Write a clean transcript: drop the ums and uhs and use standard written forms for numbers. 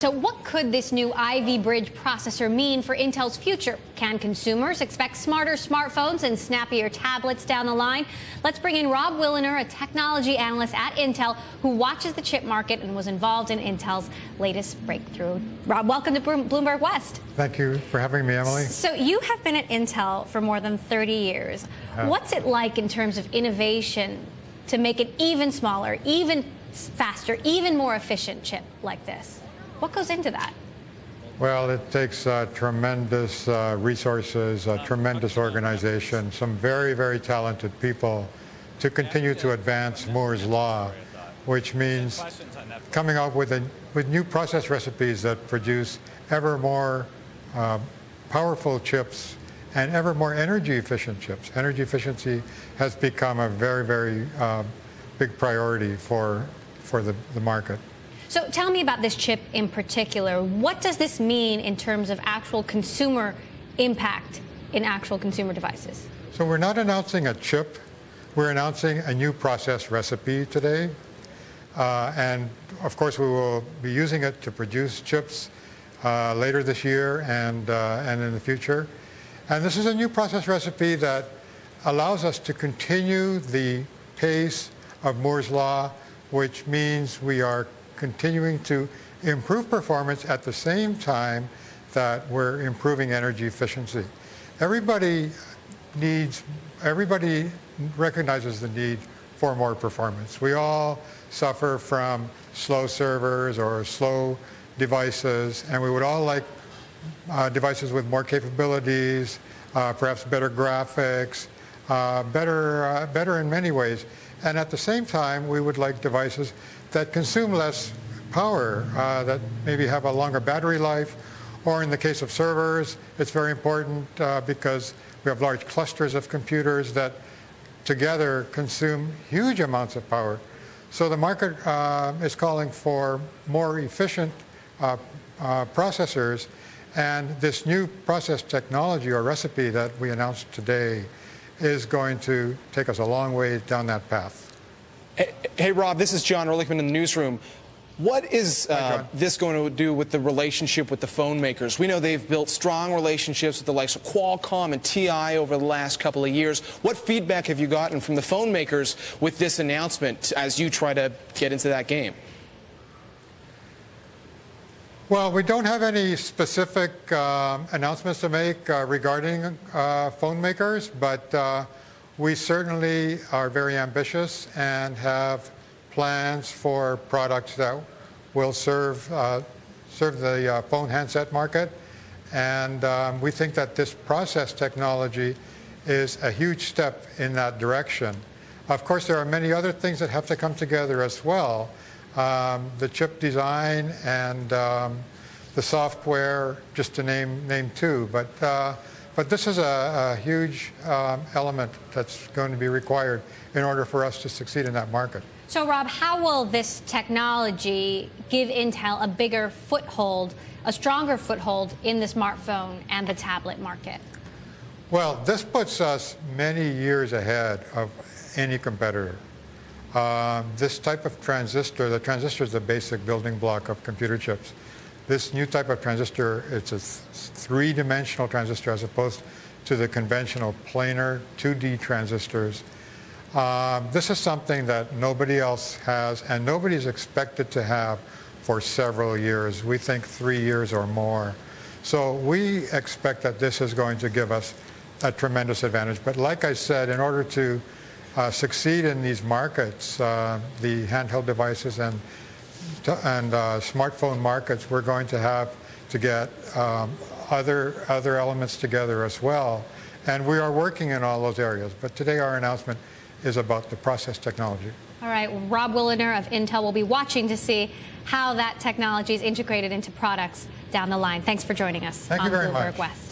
So what could this new Ivy Bridge processor mean for Intel's future? Can consumers expect smarter smartphones and snappier tablets down the line? Let's bring in Rob Willoner, a technology analyst at Intel who watches the chip market and was involved in Intel's latest breakthrough. Rob, welcome to Bloomberg West. Thank you for having me, Emily. So you have been at Intel for more than 30 years. What's it like in terms of innovation to make an even smaller, even faster, even more efficient chip like this? What goes into that? Well, it takes tremendous resources, a tremendous organization, some very, very talented people to continue to advance Moore's Law, which means coming up with new process recipes that produce ever more powerful chips and ever more energy efficient chips. Energy efficiency has become a very, very big priority for the market. So tell me about this chip in particular. What does this mean in terms of actual consumer impact in actual consumer devices? So we're not announcing a chip. We're announcing a new process recipe today. And of course, we will be using it to produce chips later this year and in the future. And this is a new process recipe that allows us to continue the pace of Moore's Law, which means we are continuing to improve performance at the same time that we're improving energy efficiency. Everybody recognizes the need for more performance. We all suffer from slow servers or slow devices, and we would all like devices with more capabilities, perhaps better graphics, better in many ways. And at the same time, we would like devices that consume less power, that maybe have a longer battery life, or in the case of servers, it's very important because we have large clusters of computers that together consume huge amounts of power. So the market is calling for more efficient processors, and this new process technology or recipe that we announced today is going to take us a long way down that path. Hey, Rob, this is John Erlichman in the newsroom. What is this going to do with the relationship with the phone makers? We know they've built strong relationships with the likes of Qualcomm and TI over the last couple of years. What feedback have you gotten from the phone makers with this announcement as you try to get into that game? Well, we don't have any specific announcements to make regarding phone makers, but we certainly are very ambitious and have plans for products that will serve the phone handset market. And we think that this process technology is a huge step in that direction. Of course, there are many other things that have to come together as well. The chip design and the software, just to name two. But this is a huge element that's going to be required in order for us to succeed in that market. So, Rob, how will this technology give Intel a bigger foothold, a stronger foothold in the smartphone and the tablet market? Well, this puts us many years ahead of any competitor. This type of transistor, the transistor is the basic building block of computer chips. This new type of transistor, it's a three-dimensional transistor as opposed to the conventional planar 2D transistors. This is something that nobody else has and nobody's expected to have for several years. We think 3 years or more. So we expect that this is going to give us a tremendous advantage. But like I said, in order to succeed in these markets, the handheld devices and smartphone markets, we're going to have to get other elements together as well. And we are working in all those areas. But today our announcement is about the process technology. All right, well, Rob Willoner of Intel will be watching to see how that technology is integrated into products down the line. Thanks for joining us on Bloomberg much. West.